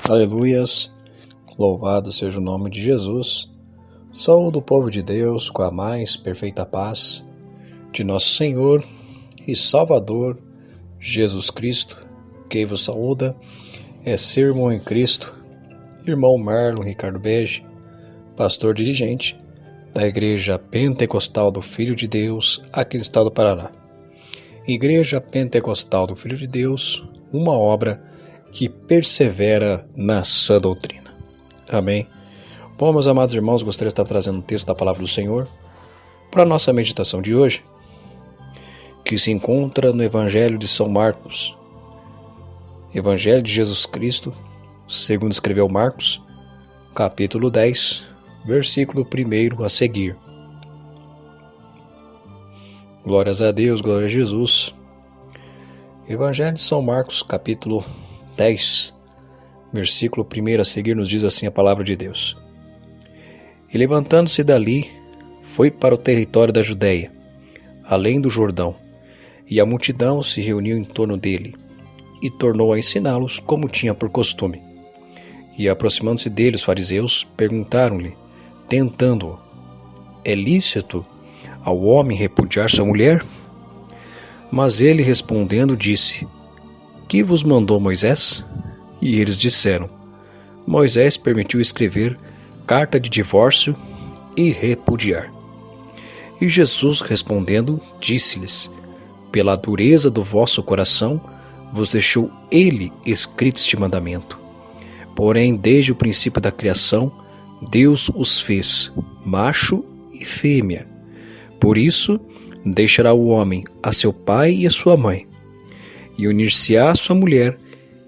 Aleluias, louvado seja o nome de Jesus. Saúdo o povo de Deus com a mais perfeita paz de nosso Senhor e Salvador Jesus Cristo. Quem vos saúda é seu irmão em Cristo, irmão Marlon Ricardo Bege, pastor dirigente da Igreja Pentecostal do Filho de Deus aqui no estado do Paraná. Igreja Pentecostal do Filho de Deus, uma obra que persevera na sã doutrina. Amém? Bom, meus amados irmãos, gostaria de estar trazendo um texto da Palavra do Senhor para a nossa meditação de hoje, que se encontra no Evangelho de São Marcos. Evangelho de Jesus Cristo, segundo escreveu Marcos, capítulo 10, versículo 1 a seguir. Glórias a Deus, glória a Jesus. Evangelho de São Marcos, capítulo 10, versículo 1 a seguir, nos diz assim a palavra de Deus. E levantando-se dali, foi para o território da Judéia, além do Jordão, e a multidão se reuniu em torno dele, e tornou a ensiná-los como tinha por costume. E aproximando-se dele os fariseus, perguntaram-lhe, tentando-o, é lícito ao homem repudiar sua mulher? Mas ele respondendo disse, que vos mandou Moisés? E eles disseram, Moisés permitiu escrever carta de divórcio e repudiar. E Jesus respondendo disse-lhes, pela dureza do vosso coração vos deixou ele escrito este mandamento. Porém, desde o princípio da criação, Deus os fez, macho e fêmea. Por isso, deixará o homem a seu pai e a sua mãe, e unir-se-á a sua mulher,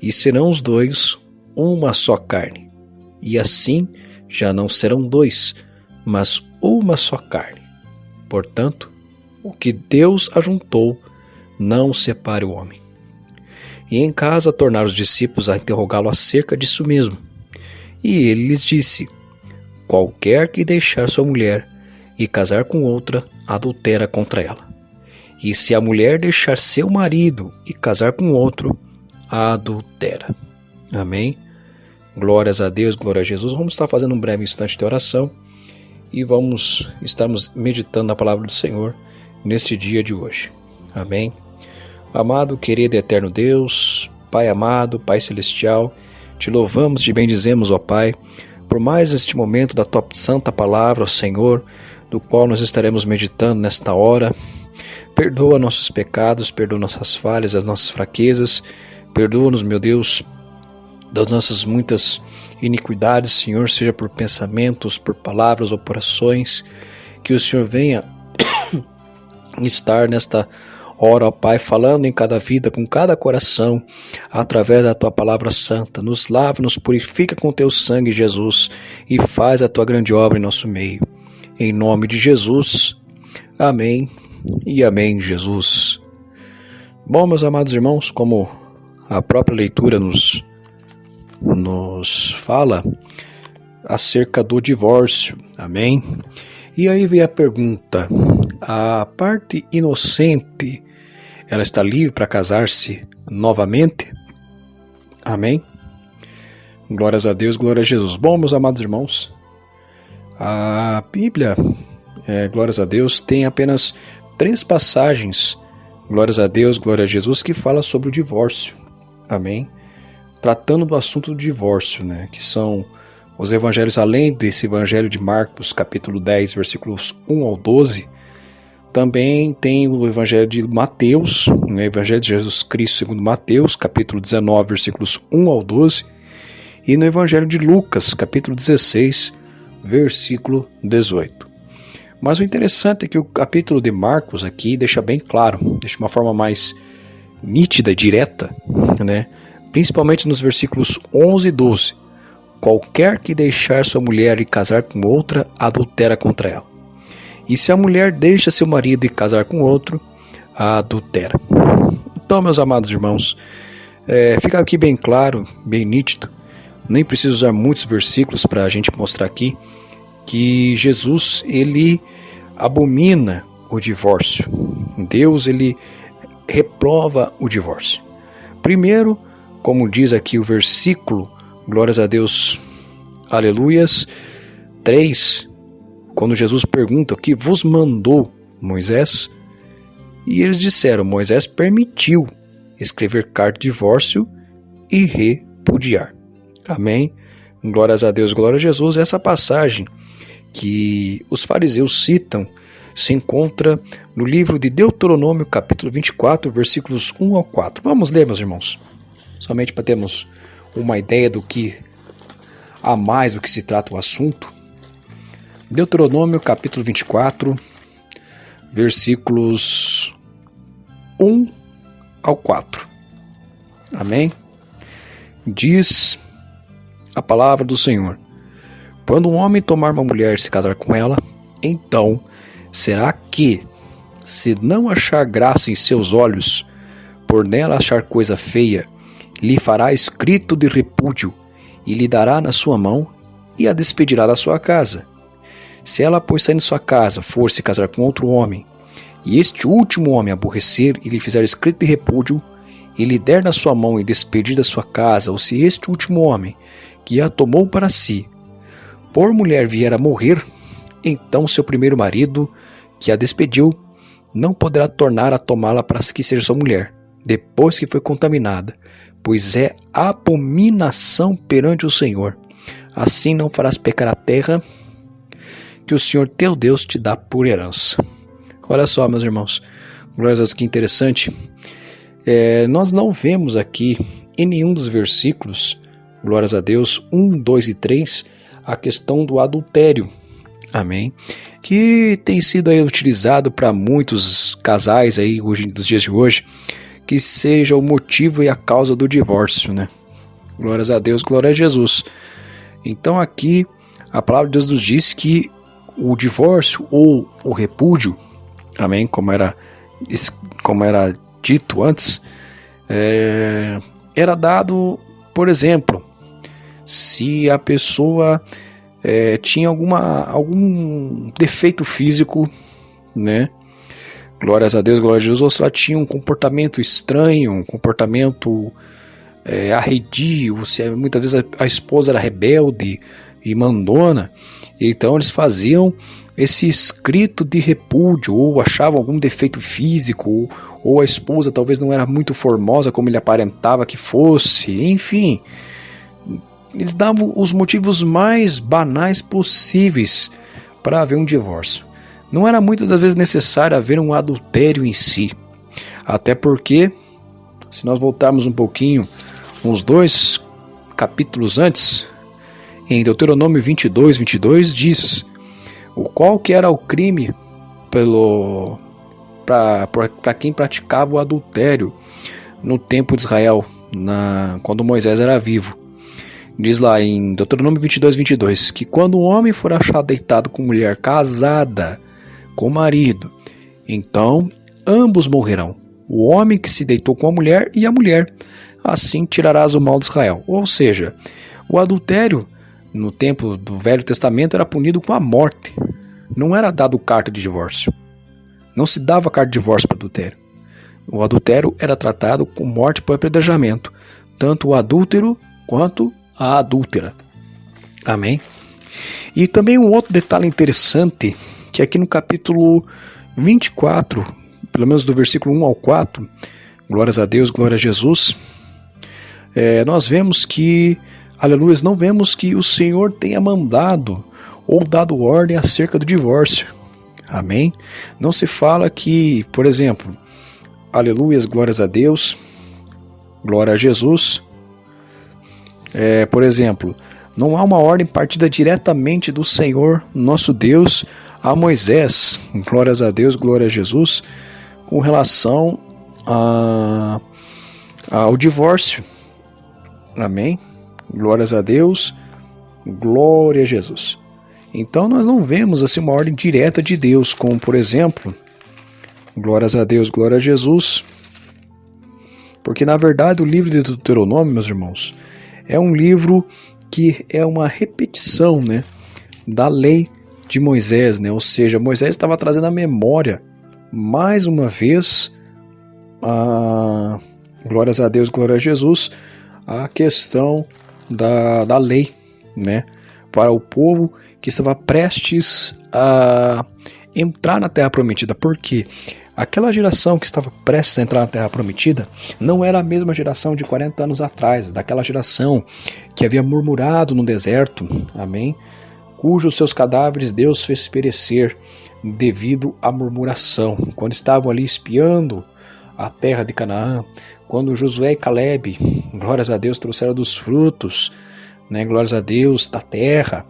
e serão os dois uma só carne. E assim já não serão dois, mas uma só carne. Portanto, o que Deus ajuntou, não separe o homem. E em casa tornaram os discípulos a interrogá-lo acerca disso mesmo. E ele lhes disse, qualquer que deixar sua mulher e casar com outra, adultera contra ela. E se a mulher deixar seu marido e casar com outro, adultera. Amém? Glórias a Deus, glória a Jesus. Vamos estar fazendo um breve instante de oração e estarmos meditando na palavra do Senhor neste dia de hoje. Amém? Amado, querido e eterno Deus, Pai amado, Pai celestial, te louvamos, te bendizemos, ó Pai, por mais este momento da tua santa palavra, ó Senhor, do qual nós estaremos meditando nesta hora. Perdoa nossos pecados, perdoa nossas falhas, as nossas fraquezas, perdoa-nos, meu Deus, das nossas muitas iniquidades, Senhor, seja por pensamentos, por palavras ou por ações, que o Senhor venha estar nesta hora, ó Pai, falando em cada vida, com cada coração, através da Tua palavra santa. Nos lava, nos purifica com Teu sangue, Jesus, e faz a Tua grande obra em nosso meio. Em nome de Jesus, amém e amém, Jesus. Bom, meus amados irmãos, como a própria leitura nos fala acerca do divórcio, amém? E aí vem a pergunta, a parte inocente, ela está livre para casar-se novamente? Amém? Glórias a Deus, glória a Jesus. Bom, meus amados irmãos, a Bíblia, glórias a Deus, tem apenas 3 passagens, glórias a Deus, glória a Jesus, que fala sobre o divórcio, amém? Tratando do assunto do divórcio, né? Que são os evangelhos, além desse evangelho de Marcos, capítulo 10, versículos 1 ao 12, também tem o evangelho de Mateus, o evangelho de Jesus Cristo segundo Mateus, capítulo 19, versículos 1 ao 12, e no evangelho de Lucas, capítulo 16, versículo 18. Mas o interessante é que o capítulo de Marcos aqui deixa bem claro, deixa uma forma mais nítida e direta, né? Principalmente nos versículos 11 e 12. Qualquer que deixar sua mulher e casar com outra, adultera contra ela. E se a mulher deixa seu marido e casar com outro, adultera. Então, meus amados irmãos, fica aqui bem claro, bem nítido. Nem preciso usar muitos versículos para a gente mostrar aqui que Jesus, ele abomina o divórcio. Deus, ele reprova o divórcio. Primeiro, como diz aqui o versículo Glórias a Deus. Aleluias. 3. Quando Jesus pergunta: o que vos mandou Moisés? E eles disseram: Moisés permitiu escrever carta de divórcio e repudiar. Amém? Glórias a Deus, glória a Jesus. Essa passagem que os fariseus citam se encontra no livro de Deuteronômio, capítulo 24, versículos 1 ao 4. Vamos ler, meus irmãos, somente para termos uma ideia do que há mais do que se trata o assunto. Deuteronômio, capítulo 24, versículos 1 ao 4. Amém? Diz a palavra do Senhor: quando um homem tomar uma mulher e se casar com ela, então será que, se não achar graça em seus olhos, por nela achar coisa feia, lhe fará escrito de repúdio e lhe dará na sua mão e a despedirá da sua casa. Se ela, pois, sair de sua casa, for se casar com outro homem, e este último homem aborrecer e lhe fizer escrito de repúdio, e lhe der na sua mão e despedir da sua casa, ou se este último homem, que a tomou para si, por mulher vier a morrer, então seu primeiro marido, que a despediu, não poderá tornar a tomá-la para que seja sua mulher, depois que foi contaminada, pois é abominação perante o Senhor. Assim não farás pecar a terra que o Senhor teu Deus te dá por herança. Olha só, meus irmãos, glórias a Deus, que interessante. Nós não vemos aqui em nenhum dos versículos, glórias a Deus, 1, 2 e 3, a questão do adultério. Amém? Que tem sido aí utilizado para muitos casais aí hoje, dos dias de hoje, que seja o motivo e a causa do divórcio, né? Glórias a Deus, glória a Jesus. Então aqui a palavra de Deus nos diz que o divórcio ou o repúdio, amém, como era dito antes, era dado, por exemplo, se a pessoa tinha algum defeito físico, né? Glórias a Deus, glória a Jesus. Ou se ela tinha um comportamento estranho, um comportamento arredio, se muitas vezes a esposa era rebelde e mandona, então eles faziam esse escrito de repúdio, ou achavam algum defeito físico, ou a esposa talvez não era muito formosa como ele aparentava que fosse, enfim. Eles davam os motivos mais banais possíveis para haver um divórcio. Não era muitas das vezes necessário haver um adultério em si. Até porque, se nós voltarmos um pouquinho, uns 2 capítulos antes, em Deuteronômio 22 diz o qual que era o crime para quem praticava o adultério no tempo de Israel, quando Moisés era vivo. Diz lá em Deuteronômio 22 que quando um homem for achado deitado com mulher casada com o marido, então ambos morrerão, o homem que se deitou com a mulher e a mulher. Assim tirarás o mal de Israel. Ou seja, o adultério no tempo do Velho Testamento era punido com a morte. Não era dado carta de divórcio. Não se dava carta de divórcio para adultério. O adultério era tratado com morte por apedrejamento, tanto o adúltero quanto a adúltera. Amém? E também um outro detalhe interessante, que aqui no capítulo 24, pelo menos do versículo 1 ao 4, glórias a Deus, glória a Jesus, nós vemos que, aleluia, não vemos que o Senhor tenha mandado ou dado ordem acerca do divórcio. Amém? Não se fala que, por exemplo, aleluia, glórias a Deus, glória a Jesus, por exemplo, não há uma ordem partida diretamente do Senhor, nosso Deus, a Moisés, glórias a Deus, glória a Jesus, com relação ao divórcio. Amém? Glórias a Deus, glória a Jesus. Então nós não vemos assim uma ordem direta de Deus, como por exemplo, glórias a Deus, glória a Jesus, porque na verdade o livro de Deuteronômio, meus irmãos, é um livro que é uma repetição, né, da lei de Moisés, né? Ou seja, Moisés estava trazendo à memória mais uma vez, glórias a Deus, glória a Jesus, a questão da lei, né, para o povo que estava prestes a entrar na Terra Prometida. Por quê? Aquela geração que estava prestes a entrar na Terra Prometida não era a mesma geração de 40 anos atrás, daquela geração que havia murmurado no deserto, amém? Cujos seus cadáveres Deus fez perecer devido à murmuração. Quando estavam ali espiando a terra de Canaã, quando Josué e Caleb, glórias a Deus, trouxeram dos frutos, né, glórias a Deus, da terra,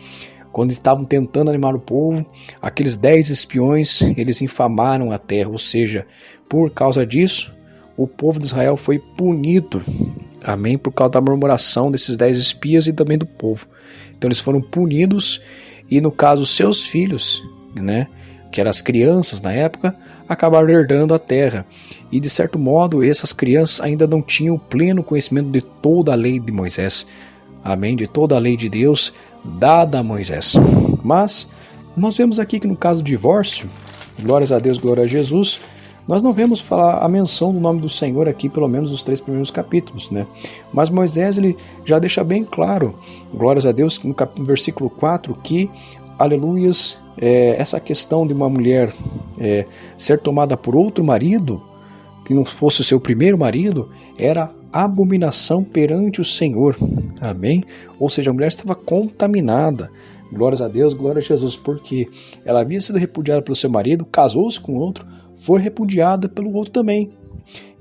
quando estavam tentando animar o povo, aqueles 10 espiões, eles infamaram a terra, ou seja, por causa disso, o povo de Israel foi punido, amém, por causa da murmuração desses 10 espias e também do povo. Então eles foram punidos e, no caso, seus filhos, né, que eram as crianças na época, acabaram herdando a terra. E, de certo modo, essas crianças ainda não tinham pleno conhecimento de toda a lei de Moisés, amém, de toda a lei de Deus dada a Moisés. Mas nós vemos aqui que no caso do divórcio, glórias a Deus, glória a Jesus, nós não vemos falar a menção do nome do Senhor aqui, pelo menos nos 3 primeiros capítulos, né? Mas Moisés, ele já deixa bem claro, glórias a Deus, no versículo 4, que, aleluias, essa questão de uma mulher ser tomada por outro marido, que não fosse o seu primeiro marido, era abominação perante o Senhor, amém? Ou seja, a mulher estava contaminada, glórias a Deus, glória a Jesus, porque ela havia sido repudiada pelo seu marido, casou-se com outro, foi repudiada pelo outro também.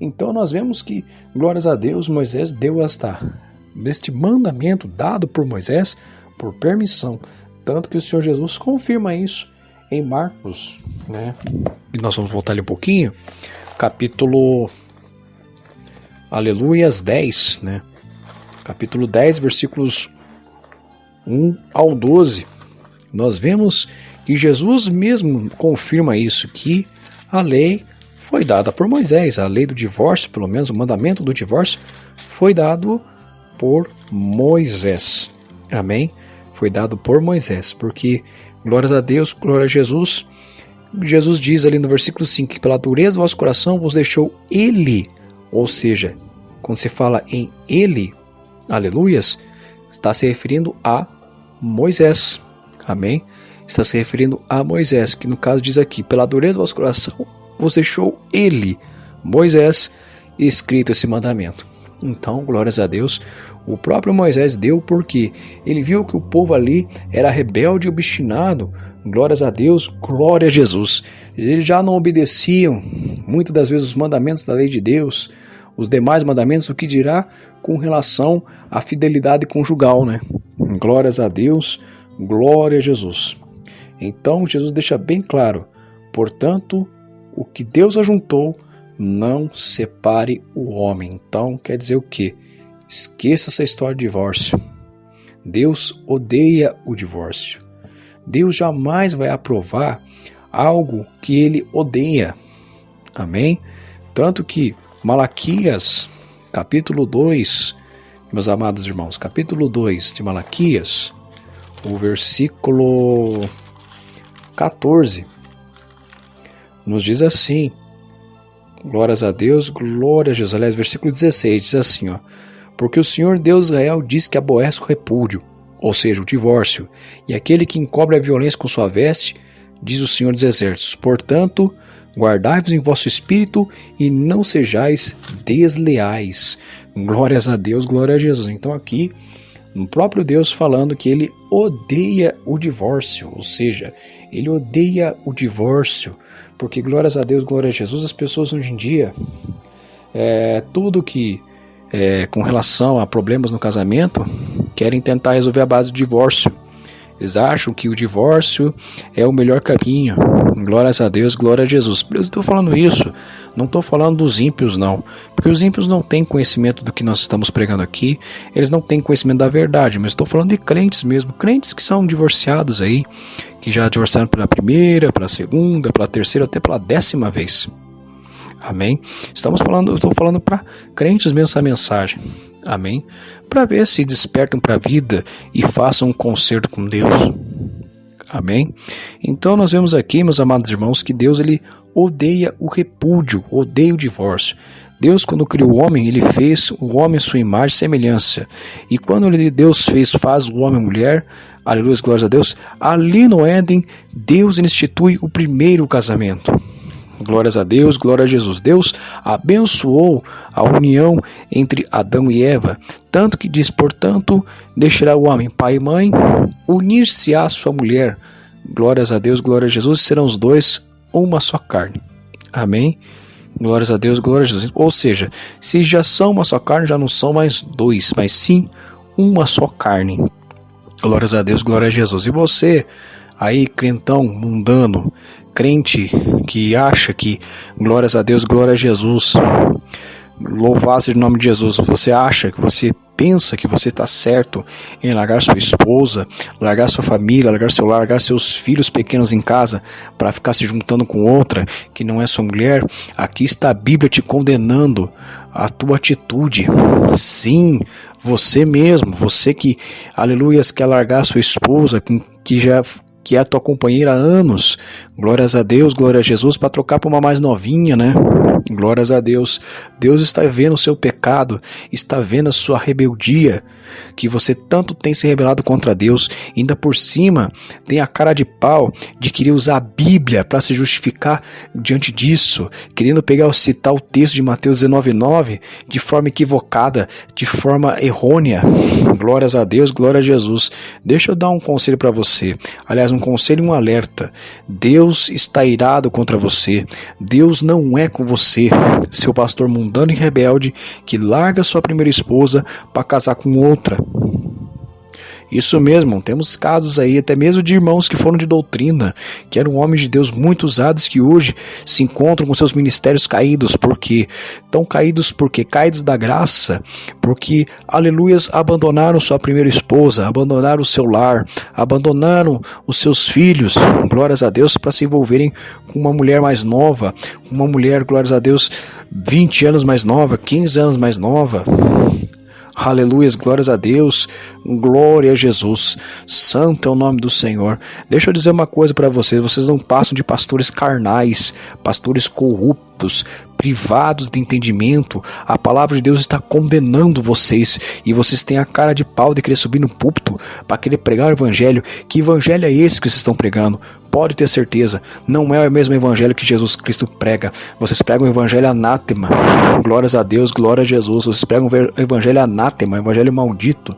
Então nós vemos que, glórias a Deus, Moisés deu este mandamento dado por Moisés, por permissão, tanto que o Senhor Jesus confirma isso em Marcos, né? E nós vamos voltar ali um pouquinho, capítulo, aleluias, 10, né? Capítulo 10, versículos 1 ao 12. Nós vemos que Jesus mesmo confirma isso, que a lei foi dada por Moisés, a lei do divórcio, pelo menos o mandamento do divórcio, foi dado por Moisés, amém? Foi dado por Moisés, porque, glórias a Deus, glória a Jesus, Jesus diz ali no versículo 5, que pela dureza do vosso coração vos deixou Ele, ou seja, quando se fala em Ele, aleluias, está se referindo a Moisés, amém? Está se referindo a Moisés, que no caso diz aqui, pela dureza do vosso coração vos deixou Ele, Moisés, escrito esse mandamento. Então, glórias a Deus, o próprio Moisés deu porque ele viu que o povo ali era rebelde e obstinado, glórias a Deus, glória a Jesus. Eles já não obedeciam, muitas das vezes, os mandamentos da lei de Deus, os demais mandamentos, o que dirá com relação à fidelidade conjugal, né? Glórias a Deus, glória a Jesus. Então, Jesus deixa bem claro, portanto, o que Deus ajuntou, não separe o homem. Então, quer dizer o quê? Esqueça essa história de divórcio. Deus odeia o divórcio. Deus jamais vai aprovar algo que Ele odeia. Amém? Tanto que Malaquias, capítulo 2, meus amados irmãos, capítulo 2 de Malaquias, o versículo 14, nos diz assim, glórias a Deus, glória a Jesus. Aliás, versículo 16 diz assim, ó, porque o Senhor Deus Israel diz que aborrece o repúdio, ou seja, o divórcio, e aquele que encobre a violência com sua veste, diz o Senhor dos Exércitos. Portanto, guardai-vos em vosso espírito e não sejais desleais. Glórias a Deus, glória a Jesus. Então aqui, o próprio Deus falando que Ele odeia o divórcio, ou seja, Ele odeia o divórcio, porque glórias a Deus, glória a Jesus, as pessoas hoje em dia, tudo que com relação a problemas no casamento, querem tentar resolver a base do divórcio. Eles acham que o divórcio é o melhor caminho. Glórias a Deus, glória a Jesus. Eu estou falando isso, não estou falando dos ímpios não, porque os ímpios não têm conhecimento do que nós estamos pregando aqui, eles não têm conhecimento da verdade, mas estou falando de crentes mesmo, crentes que são divorciados aí, que já divorciaram pela primeira, pela segunda, pela terceira, até pela 10ª vez. Amém? Eu estou falando para crentes mesmo essa mensagem. Amém? Para ver se despertam para a vida e façam um concerto com Deus. Amém? Então nós vemos aqui, meus amados irmãos, que Deus ele odeia o repúdio, odeia o divórcio. Deus, quando criou o homem, ele fez o homem à sua imagem e semelhança. E quando Deus faz o homem e a mulher, aleluia, glórias a Deus, ali no Éden, Deus institui o primeiro casamento. Glórias a Deus, glória a Jesus. Deus abençoou a união entre Adão e Eva, tanto que diz, portanto, deixará o homem pai e mãe, unir-se-á à sua mulher. Glórias a Deus, glória a Jesus, serão os dois uma só carne. Amém? Glórias a Deus, glória a Jesus. Ou seja, se já são uma só carne, já não são mais dois, mas sim uma só carne. Glórias a Deus, glória a Jesus. E você, aí, crentão, mundano, crente que acha que, glórias a Deus, glória a Jesus, louvado seja o nome de Jesus, você acha que você pensa que você está certo em largar sua esposa, largar sua família, largar seu lar, largar seus filhos pequenos em casa para ficar se juntando com outra que não é sua mulher, aqui está a Bíblia te condenando a tua atitude. Sim, você mesmo, você que, aleluias, quer largar sua esposa, que é a tua companheira há anos, glórias a Deus, glória a Jesus, para trocar por uma mais novinha, né? Glórias a Deus. Deus está vendo o seu pecado, está vendo a sua rebeldia, que você tanto tem se rebelado contra Deus, e ainda por cima tem a cara de pau de querer usar a Bíblia para se justificar diante disso, querendo citar o texto de Mateus 19:9 de forma equivocada, de forma errônea. Glórias a Deus, glória a Jesus. Deixa eu dar um conselho para você, aliás, um conselho e um alerta. Deus está irado contra você, Deus não é com você, seu pastor mundano e rebelde que larga sua primeira esposa para casar com outra. Isso mesmo, temos casos aí até mesmo de irmãos que foram de doutrina, que eram homens de Deus muito usados, que hoje se encontram com seus ministérios caídos. Por quê? Estão caídos porque caídos da graça, porque, aleluias, abandonaram sua primeira esposa, abandonaram o seu lar, abandonaram os seus filhos, glórias a Deus, para se envolverem com uma mulher mais nova, uma mulher, glórias a Deus, 20 anos mais nova, 15 anos mais nova. Aleluias, glórias a Deus, glória a Jesus, santo é o nome do Senhor. Deixa eu dizer uma coisa para vocês não passam de pastores carnais, pastores corruptos, privados de entendimento. A palavra de Deus está condenando vocês, e vocês têm a cara de pau de querer subir no púlpito para querer pregar o evangelho. Que evangelho é esse que vocês estão pregando? Pode ter certeza, não é o mesmo evangelho que Jesus Cristo prega. Vocês pregam o evangelho anátema. Glórias a Deus, glória a Jesus. Vocês pregam o evangelho anátema, o evangelho maldito.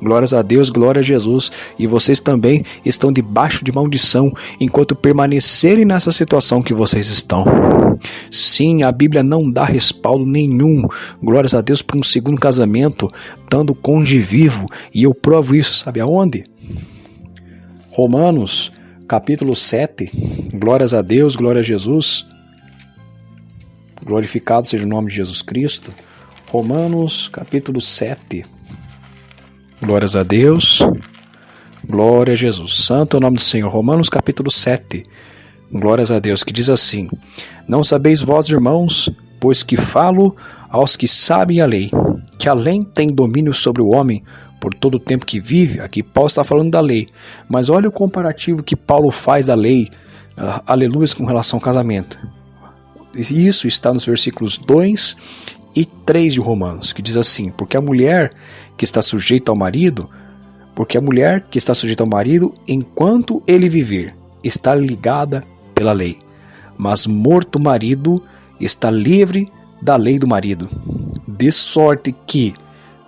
Glórias a Deus, glória a Jesus. E vocês também estão debaixo de maldição enquanto permanecerem nessa situação que vocês estão. Sim, a Bíblia não dá respaldo nenhum, glórias a Deus, para um segundo casamento, estando cônjuge vivo. E eu provo isso, sabe aonde? Romanos capítulo 7, glórias a Deus, glória a Jesus, glorificado seja o nome de Jesus Cristo. Romanos capítulo 7, glórias a Deus, glória a Jesus, santo é o nome do Senhor. Romanos capítulo 7, glórias a Deus, que diz assim: não sabeis vós, irmãos, pois que falo aos que sabem a lei, que a lei tem domínio sobre o homem por todo o tempo que vive. Aqui Paulo está falando da lei, mas olha o comparativo que Paulo faz da lei, aleluia, com relação ao casamento. Isso está nos versículos 2 e 3 de Romanos, que diz assim: porque a mulher que está sujeita ao marido, enquanto ele viver, está ligada pela lei, mas morto o marido, está livre da lei do marido, de sorte que,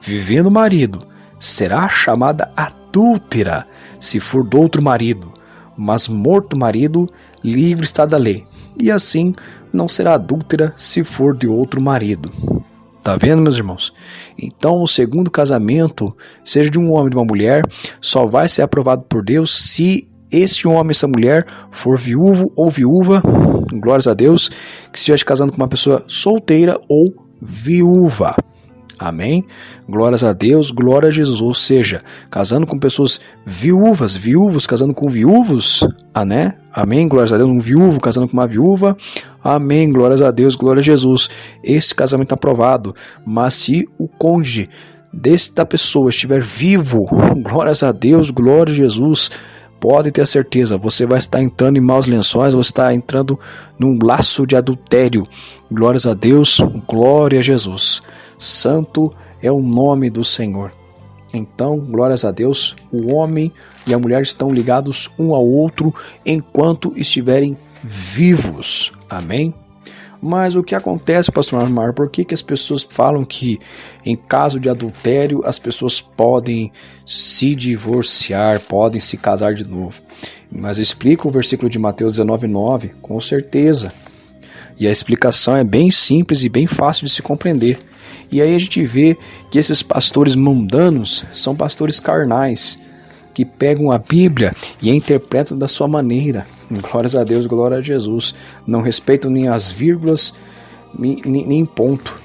vivendo o marido, será chamada adúltera se for do outro marido, mas morto o marido, livre está da lei, e assim não será adúltera se for de outro marido. Tá vendo, meus irmãos? Então, o segundo casamento, seja de um homem e de uma mulher, só vai ser aprovado por Deus se esse homem, essa mulher, for viúvo ou viúva, glórias a Deus, que estiver casando com uma pessoa solteira ou viúva. Amém? Glórias a Deus, glória a Jesus. Ou seja, casando com pessoas viúvas, viúvos casando com viúvos, né? Amém? Glórias a Deus. Um viúvo casando com uma viúva. Amém? Glórias a Deus, glória a Jesus. Esse casamento é aprovado. Mas se o cônjuge desta pessoa estiver vivo, glórias a Deus, glória a Jesus, pode ter certeza, você vai estar entrando em maus lençóis, você está entrando num laço de adultério. Glórias a Deus, glória a Jesus. Santo é o nome do Senhor. Então, glórias a Deus, o homem e a mulher estão ligados um ao outro enquanto estiverem vivos. Amém? Mas o que acontece, pastor Amar? Por que as pessoas falam que em caso de adultério as pessoas podem se divorciar, podem se casar de novo? Mas eu explico o versículo de Mateus 19:9 com certeza. E a explicação é bem simples e bem fácil de se compreender. E aí a gente vê que esses pastores mundanos são pastores carnais, que pegam a Bíblia e a interpretam da sua maneira. Glórias a Deus, glória a Jesus. Não respeitam nem as vírgulas, nem ponto.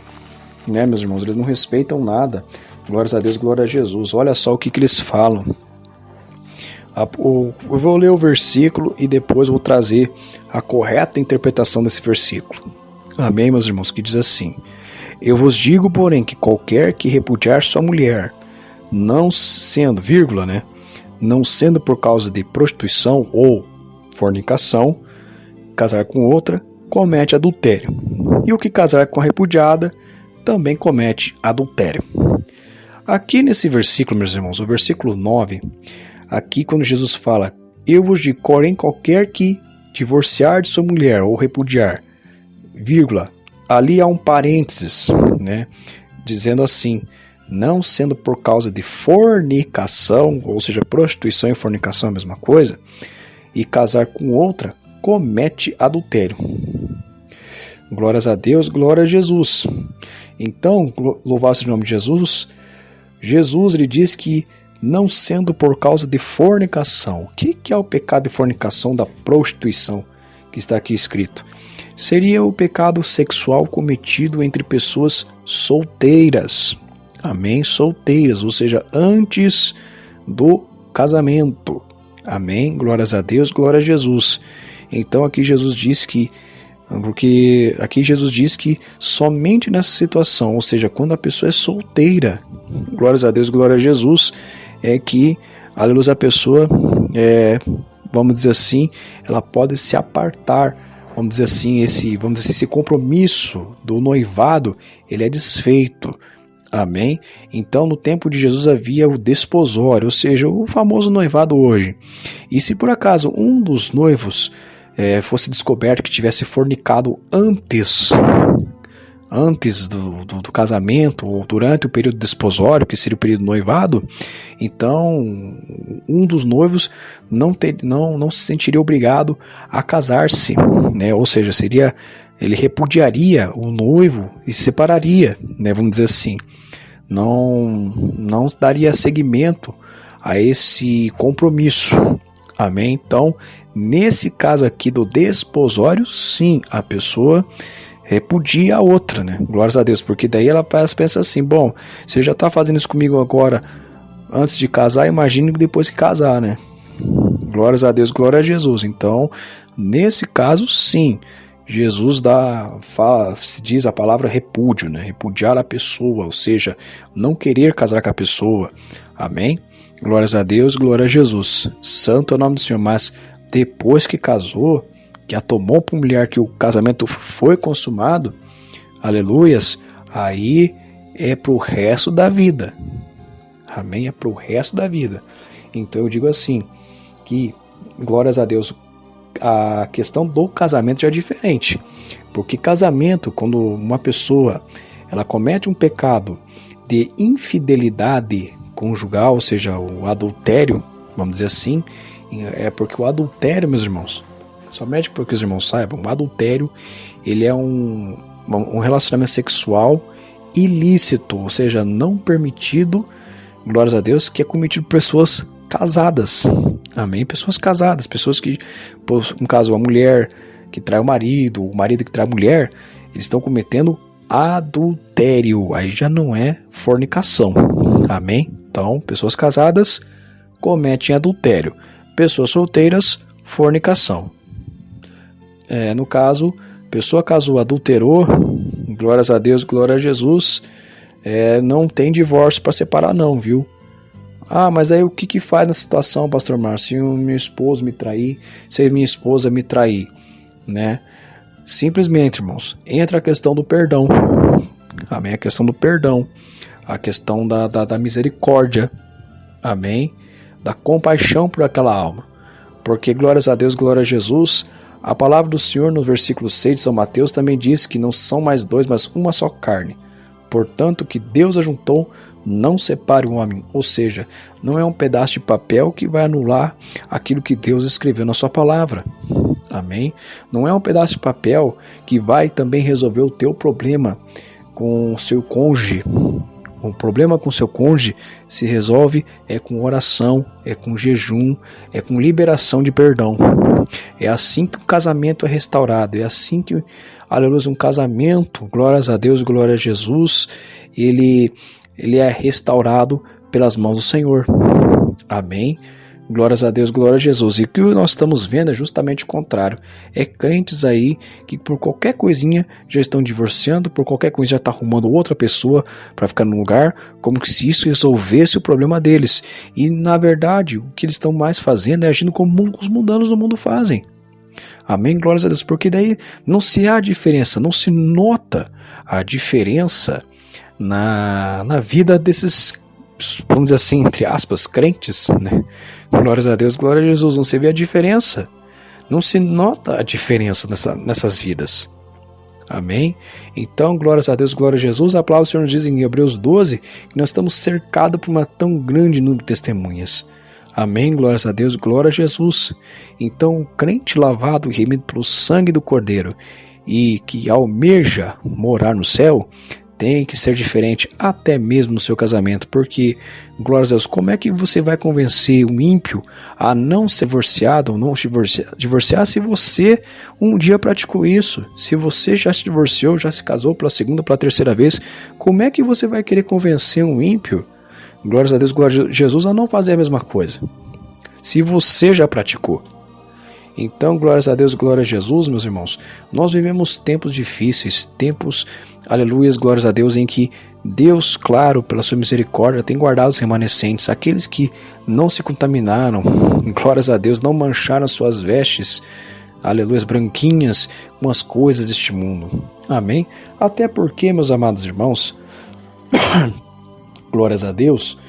Né, meus irmãos? Eles não respeitam nada. Glórias a Deus, glória a Jesus. Olha só o que eles falam. Eu vou ler o versículo e depois vou trazer a correta interpretação desse versículo. Amém, meus irmãos? Que diz assim: eu vos digo, porém, que qualquer que repudiar sua mulher, não sendo, não sendo por causa de prostituição ou fornicação, casar com outra, comete adultério. E o que casar com a repudiada, também comete adultério. Aqui nesse versículo, meus irmãos, o versículo 9, aqui quando Jesus fala, eu vos digo, porém, qualquer que divorciar de sua mulher ou repudiar, vírgula, ali há um parênteses, né, dizendo assim, não sendo por causa de fornicação, ou seja, prostituição e fornicação é a mesma coisa, e casar com outra, comete adultério. Glórias a Deus, glória a Jesus. Então, louvado seja o nome de Jesus. Jesus ele diz que não sendo por causa de fornicação. O que é o pecado de fornicação, da prostituição, que está aqui escrito? Seria o pecado sexual cometido entre pessoas solteiras. Amém? Solteiras, ou seja, antes do casamento. Amém? Glórias a Deus, glória a Jesus. Então aqui Jesus diz que somente nessa situação, ou seja, quando a pessoa é solteira, glórias a Deus, glória a Jesus, é que, aleluia, a pessoa, vamos dizer assim, ela pode se apartar, vamos dizer assim, esse compromisso do noivado, ele é desfeito. Amém? Então, no tempo de Jesus havia o desposório, ou seja, o famoso noivado hoje. E se por acaso um dos noivos fosse descoberto que tivesse fornicado antes do casamento, ou durante o período desposório, que seria o período noivado, então um dos noivos não se sentiria obrigado a casar-se, né? Ou seja, ele repudiaria o noivo e se separaria, né? Vamos dizer assim. Não daria seguimento a esse compromisso. Amém? Então, nesse caso aqui do desposório, sim, a pessoa repudia a outra, né? Glórias a Deus, porque daí ela pensa assim, bom, você já está fazendo isso comigo agora antes de casar, imagine depois que casar, né? Glórias a Deus, glória a Jesus. Então, nesse caso, sim, Jesus se diz a palavra repúdio, né? Repudiar a pessoa, ou seja, não querer casar com a pessoa. Amém? Glórias a Deus, glória a Jesus. Santo é o nome do Senhor. Mas depois que casou, que a tomou por mulher, que o casamento foi consumado, aleluias, aí é pro resto da vida. Amém? É pro resto da vida. Então eu digo assim, que glórias a Deus, a questão do casamento já é diferente, porque casamento, quando uma pessoa ela comete um pecado de infidelidade conjugal, ou seja, o adultério, vamos dizer assim, é porque o adultério, meus irmãos, somente porque os irmãos saibam, o adultério ele é um relacionamento sexual ilícito, ou seja, não permitido, glórias a Deus, que é cometido por pessoas casadas. Amém? Pessoas casadas, pessoas que, no caso, a mulher que trai o marido que trai a mulher, eles estão cometendo adultério. Aí já não é fornicação. Amém? Então, pessoas casadas cometem adultério. Pessoas solteiras, fornicação. No caso, pessoa casou, adulterou, glórias a Deus, glória a Jesus, não tem divórcio para separar não, viu? Ah, mas aí o que faz na situação, pastor Márcio, se o meu esposo me trair, se a minha esposa me trair, né? Simplesmente, irmãos, entra a questão do perdão. Amém? A questão do perdão. A questão da misericórdia. Amém? Da compaixão por aquela alma. Porque, glórias a Deus, glória a Jesus, a palavra do Senhor no versículo 6 de São Mateus também diz que não são mais dois, mas uma só carne. Portanto, que Deus ajuntou, não separe o homem. Ou seja, não é um pedaço de papel que vai anular aquilo que Deus escreveu na sua palavra. Amém? Não é um pedaço de papel que vai também resolver o teu problema com o seu cônjuge. O problema com o seu cônjuge se resolve com oração, com jejum, com liberação de perdão. É assim que o casamento é restaurado, é assim que, aleluia, um casamento, glórias a Deus, glória a Jesus, ele é restaurado pelas mãos do Senhor. Amém? Glórias a Deus, glória a Jesus. E o que nós estamos vendo é justamente o contrário. É crentes aí que por qualquer coisinha já estão divorciando, por qualquer coisa já está arrumando outra pessoa para ficar no lugar, como se isso resolvesse o problema deles. E na verdade, o que eles estão mais fazendo é agindo como os mundanos do mundo fazem. Amém? Glórias a Deus. Porque daí não se há diferença, não se nota a diferença na vida desses, vamos dizer assim, entre aspas, crentes, né? Glórias a Deus, glória a Jesus. Não se vê a diferença. Não se nota a diferença nessas vidas. Amém? Então, glórias a Deus, glória a Jesus. A palavra do Senhor nos diz em Hebreus 12 que nós estamos cercados por uma tão grande número de testemunhas. Amém? Glórias a Deus, glória a Jesus. Então, o crente lavado e remido pelo sangue do Cordeiro e que almeja morar no céu, tem que ser diferente até mesmo no seu casamento, porque, glórias a Deus, como é que você vai convencer um ímpio a não ser divorciado ou não se divorciar se você um dia praticou isso? Se você já se divorciou, já se casou pela segunda, pela terceira vez, como é que você vai querer convencer um ímpio, glórias a Deus, glória a Jesus, a não fazer a mesma coisa? Se você já praticou. Então, glórias a Deus, glória a Jesus, meus irmãos, nós vivemos tempos difíceis, tempos, aleluias, glórias a Deus, em que Deus, claro, pela sua misericórdia, tem guardado os remanescentes, aqueles que não se contaminaram, glórias a Deus, não mancharam suas vestes, aleluias, branquinhas, com as coisas deste mundo. Amém? Até porque, meus amados irmãos, glórias a Deus,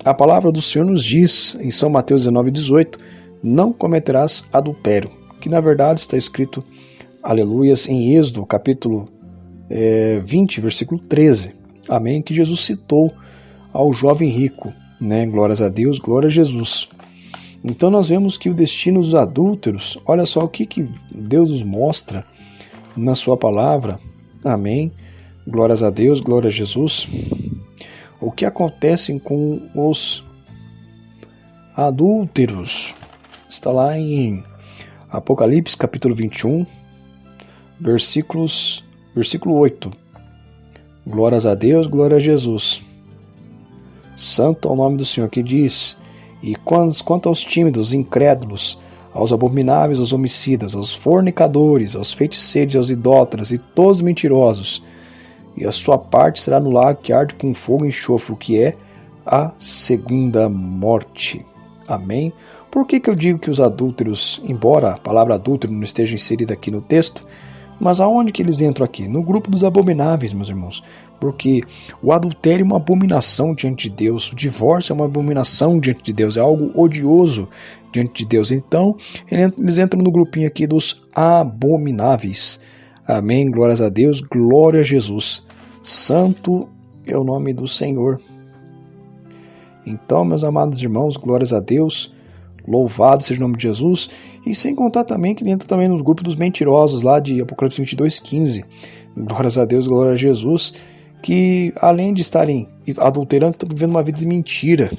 a palavra do Senhor nos diz, em São Mateus 19:18, não cometerás adultério, que na verdade está escrito, aleluias, em Êxodo, capítulo 20, versículo 13, amém, que Jesus citou ao jovem rico, né, glórias a Deus, glória a Jesus. Então nós vemos que o destino dos adúlteros, olha só o que Deus nos mostra na sua palavra, amém, glórias a Deus, glória a Jesus, o que acontece com os adúlteros. Está lá em Apocalipse, capítulo 21, versículo 8. Glórias a Deus, glória a Jesus. Santo é o nome do Senhor, que diz: e quanto aos tímidos, incrédulos, aos abomináveis, aos homicidas, aos fornicadores, aos feiticeiros, aos idólatras e todos os mentirosos, e a sua parte será no lago que arde com fogo e enxofre, o que é a segunda morte. Amém? Por que eu digo que os adúlteros, embora a palavra adúltero não esteja inserida aqui no texto, mas aonde que eles entram aqui? No grupo dos abomináveis, meus irmãos. Porque o adultério é uma abominação diante de Deus, o divórcio é uma abominação diante de Deus, é algo odioso diante de Deus. Então, eles entram no grupinho aqui dos abomináveis. Amém, glórias a Deus, glória a Jesus. Santo é o nome do Senhor. Então, meus amados irmãos, glórias a Deus, louvado seja o nome de Jesus, e sem contar também que ele entra também nos grupos dos mentirosos lá de Apocalipse 22:15, glórias a Deus, glória a Jesus, que além de estarem adulterando, estão vivendo uma vida de mentira,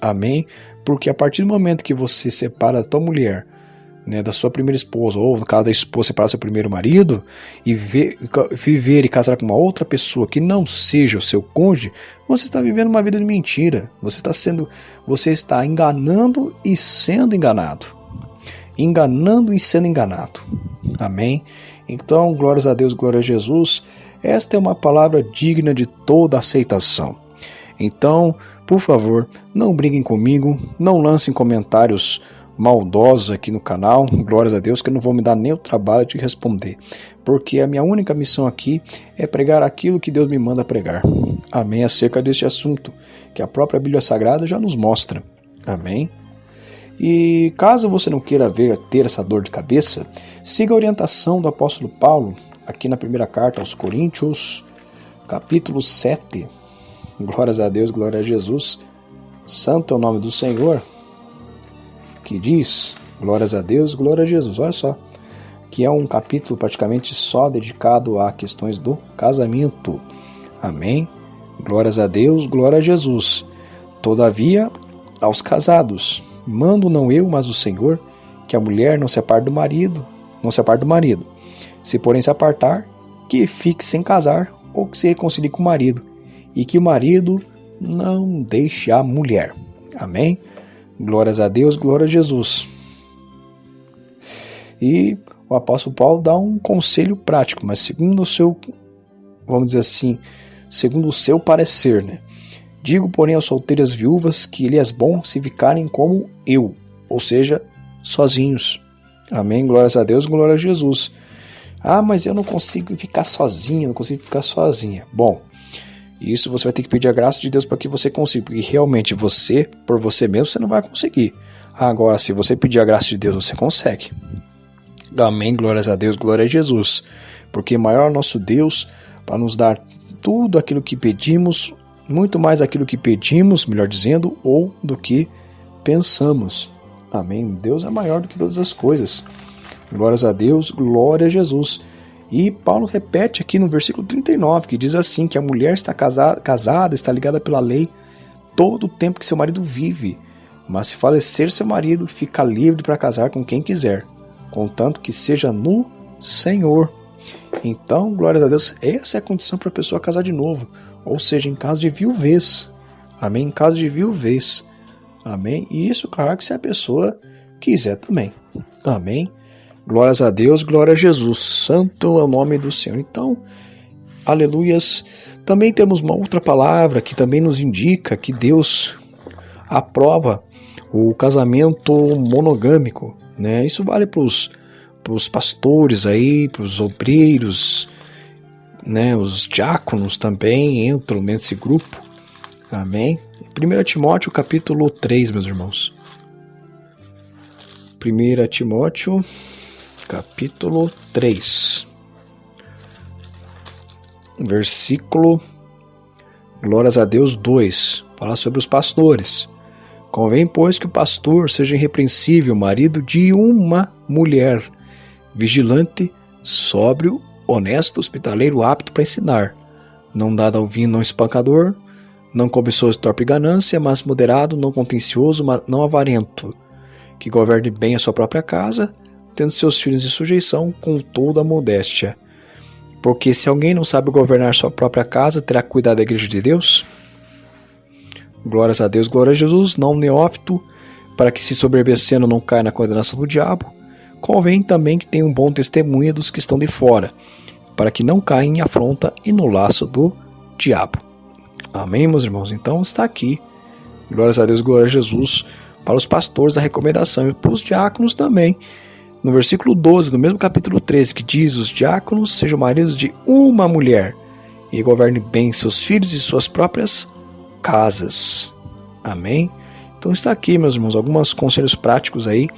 amém? Porque a partir do momento que você separa a tua mulher, né, da sua primeira esposa, ou no caso da esposa separar do seu primeiro marido, e viver e casar com uma outra pessoa que não seja o seu cônjuge, você está vivendo uma vida de mentira, você está enganando e sendo enganado, enganando e sendo enganado, amém? Então, glórias a Deus, glória a Jesus, esta é uma palavra digna de toda aceitação. Então, por favor, não briguem comigo, não lancem comentários maldosos aqui no canal, glórias a Deus, que eu não vou me dar nem o trabalho de responder, porque a minha única missão aqui é pregar aquilo que Deus me manda pregar. Amém? Acerca deste assunto, que a própria Bíblia Sagrada já nos mostra. Amém? E caso você não queira ter essa dor de cabeça, siga a orientação do apóstolo Paulo, aqui na primeira carta aos Coríntios, capítulo 7. Glórias a Deus, glória a Jesus. Santo é o nome do Senhor, que diz, glórias a Deus, glória a Jesus. Olha só, que é um capítulo praticamente só dedicado a questões do casamento. Amém? Glórias a Deus, glória a Jesus. Todavia, aos casados, mando não eu, mas o Senhor, que a mulher não se aparte do marido, Se porém se apartar, que fique sem casar, ou que se reconcilie com o marido, e que o marido não deixe a mulher. Amém? Glórias a Deus, glória a Jesus. E o apóstolo Paulo dá um conselho prático, mas segundo o seu, vamos dizer assim, segundo o seu parecer, né? Digo, porém, às solteiras viúvas que lhes é bom se ficarem como eu, ou seja, sozinhos. Amém? Glórias a Deus, glória a Jesus. Ah, mas eu não consigo ficar sozinho, não consigo ficar sozinha. Bom, isso você vai ter que pedir a graça de Deus para que você consiga, porque realmente você, por você mesmo, você não vai conseguir. Agora, se você pedir a graça de Deus, você consegue. Amém? Glórias a Deus, glória a Jesus. Porque maior é o nosso Deus para nos dar tudo aquilo que pedimos, muito mais aquilo que pedimos, melhor dizendo, ou do que pensamos. Amém? Deus é maior do que todas as coisas. Glórias a Deus, glória a Jesus. E Paulo repete aqui no versículo 39, que diz assim, que a mulher está casada, está ligada pela lei todo o tempo que seu marido vive. Mas se falecer seu marido, fica livre para casar com quem quiser, contanto que seja no Senhor. Então, glórias a Deus, essa é a condição para a pessoa casar de novo. Ou seja, em caso de viuvez. Amém? Em caso de viuvez. Amém? E isso, claro, que se a pessoa quiser também. Amém? Glórias a Deus, glória a Jesus. Santo é o nome do Senhor. Então, aleluias. Também temos uma outra palavra que também nos indica que Deus aprova o casamento monogâmico, né? Isso vale para os pastores aí, para os obreiros, né? Os diáconos também entram nesse grupo. Amém? 1 Timóteo capítulo 3, meus irmãos. 1 Timóteo capítulo 3. Versículo, glórias a Deus, 2. Fala sobre os pastores. Convém, pois, que o pastor seja irrepreensível, marido de uma mulher, vigilante, sóbrio, honesto, hospitaleiro, apto para ensinar, não dado ao vinho, não espancador, não cobiçoso, torpe ganância, mas moderado, não contencioso, mas não avarento, que governe bem a sua própria casa, tendo seus filhos em sujeição com toda a modéstia. Porque se alguém não sabe governar sua própria casa, terá cuidado da igreja de Deus? Glórias a Deus, glória a Jesus. Não neófito, para que se soberbecendo não caia na condenação do diabo. Convém também que tenha um bom testemunho dos que estão de fora, para que não caia em afronta e no laço do diabo. Amém, meus irmãos? Então está aqui, glórias a Deus, glória a Jesus, para os pastores a recomendação e para os diáconos também. No versículo 12, do mesmo capítulo 13, que diz: os diáconos sejam maridos de uma mulher e governe bem seus filhos e suas próprias casas. Amém? Então está aqui, meus irmãos, alguns conselhos práticos aí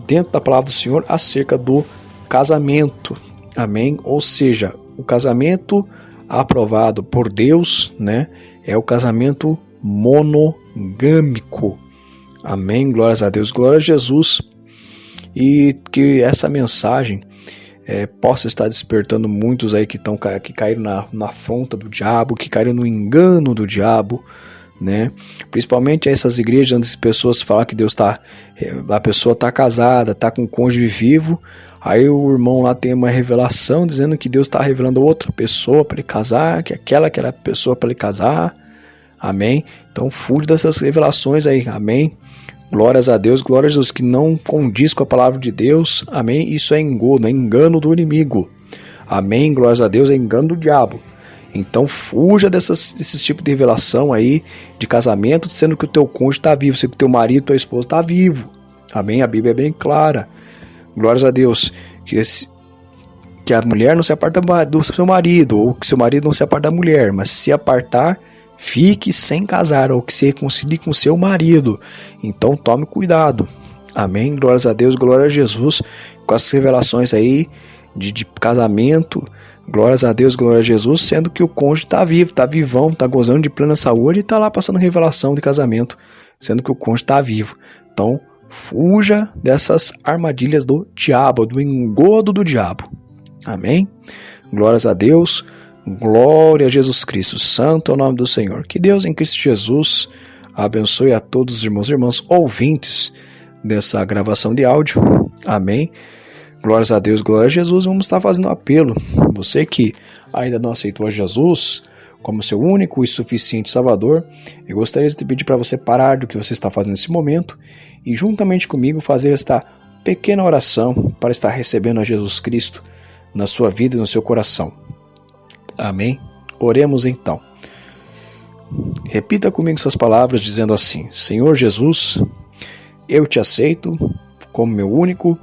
dentro da palavra do Senhor acerca do casamento. Amém? Ou seja, o casamento aprovado por Deus, né, é o casamento monogâmico. Amém? Glórias a Deus, glória a Jesus. E que essa mensagem possa estar despertando muitos aí que caíram na afronta do diabo, que caíram no engano do diabo, né? Principalmente essas igrejas onde as pessoas falam que Deus a pessoa está casada, está com um cônjuge vivo, aí o irmão lá tem uma revelação dizendo que Deus está revelando outra pessoa para ele casar, que aquela que era a pessoa para ele casar. Amém? Então fuja dessas revelações aí. Amém? Glórias a Deus, glória a Jesus, que não condiz com a palavra de Deus. Amém? Isso é engano do inimigo. Amém? Glórias a Deus, é engano do diabo. Então fuja desses tipos de revelação aí de casamento, sendo que o teu cônjuge está vivo, sendo que o teu marido, tua esposa está vivo. Amém? A Bíblia é bem clara. Glórias a Deus. Que a mulher não se aparta do seu marido, ou que seu marido não se aparta da mulher, mas se apartar, fique sem casar, ou que se reconcilie com seu marido. Então tome cuidado. Amém? Glórias a Deus, glória a Jesus, com essas revelações aí de casamento. Glórias a Deus, glória a Jesus, sendo que o cônjuge está vivo, está vivão, está gozando de plena saúde e está lá passando revelação de casamento, sendo que o cônjuge está vivo. Então, fuja dessas armadilhas do diabo, do engodo do diabo. Amém? Glórias a Deus, glória a Jesus Cristo, santo é o nome do Senhor. Que Deus em Cristo Jesus abençoe a todos os irmãos e irmãs ouvintes dessa gravação de áudio. Amém? Glórias a Deus, glória a Jesus. Vamos estar fazendo um apelo. Você que ainda não aceitou a Jesus como seu único e suficiente Salvador, eu gostaria de pedir para você parar do que você está fazendo nesse momento e juntamente comigo fazer esta pequena oração para estar recebendo a Jesus Cristo na sua vida e no seu coração. Amém? Oremos então. Repita comigo essas palavras dizendo assim: Senhor Jesus, eu te aceito como meu único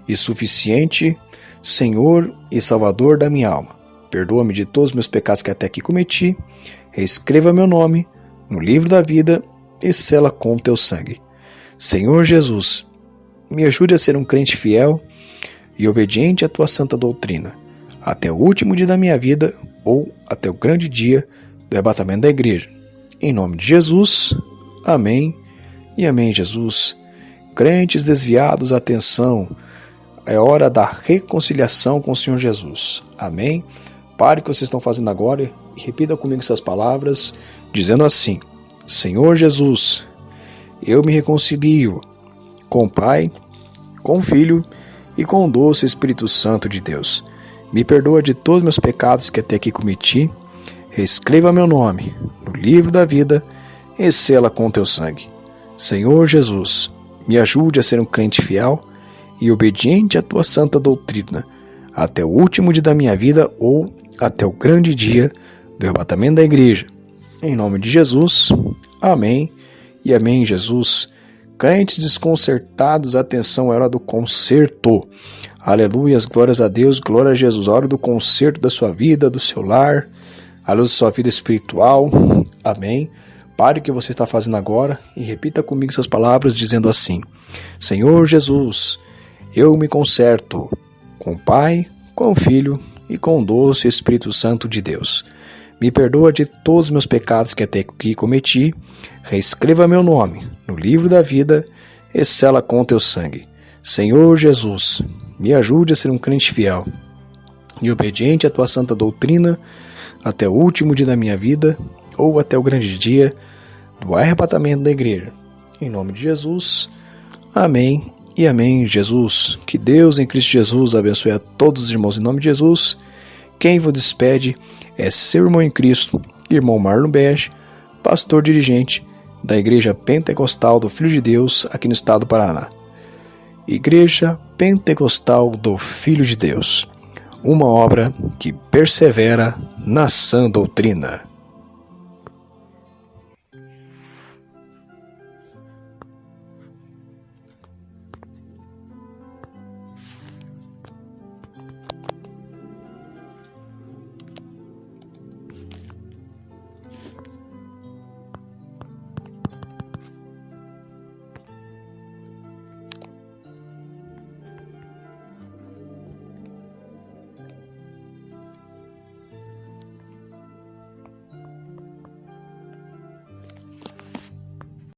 e suficiente Senhor e Salvador da minha alma. Perdoa-me de todos os meus pecados que até aqui cometi. Reescreva meu nome no livro da vida e sela com teu sangue. Senhor Jesus, me ajude a ser um crente fiel e obediente à tua santa doutrina, até o último dia da minha vida ou até o grande dia do arrebatamento da igreja. Em nome de Jesus, amém e amém, Jesus. Crentes desviados, atenção, é hora da reconciliação com o Senhor Jesus. Amém? Pare o que vocês estão fazendo agora e repita comigo essas palavras, dizendo assim: Senhor Jesus, eu me reconcilio com o Pai, com o Filho e com o doce Espírito Santo de Deus. Me perdoa de todos os meus pecados que até aqui cometi. Reescreva meu nome no livro da vida e sela com teu sangue. Senhor Jesus, me ajude a ser um crente fiel e obediente à tua santa doutrina, até o último dia da minha vida ou até o grande dia do arrebatamento da igreja. Em nome de Jesus, amém e amém, Jesus. Crentes desconcertados, atenção, é hora do conserto. Aleluias, glórias a Deus, glória a Jesus. A hora do conserto da sua vida, do seu lar, a luz da sua vida espiritual. Amém. Pare o que você está fazendo agora e repita comigo essas palavras dizendo assim: Senhor Jesus, eu me conserto com o Pai, com o Filho e com o doce Espírito Santo de Deus. Me perdoa de todos os meus pecados que até aqui cometi. Reescreva meu nome no livro da vida e sela com teu sangue. Senhor Jesus, me ajude a ser um crente fiel e obediente à tua santa doutrina até o último dia da minha vida ou até o grande dia do arrebatamento da igreja. Em nome de Jesus, amém e amém, Jesus. Que Deus em Cristo Jesus abençoe a todos os irmãos em nome de Jesus. Quem vos despede é seu irmão em Cristo, irmão Marlon Bege, pastor dirigente da Igreja Pentecostal do Filho de Deus aqui no estado do Paraná. Igreja Pentecostal do Filho de Deus, uma obra que persevera na sã doutrina.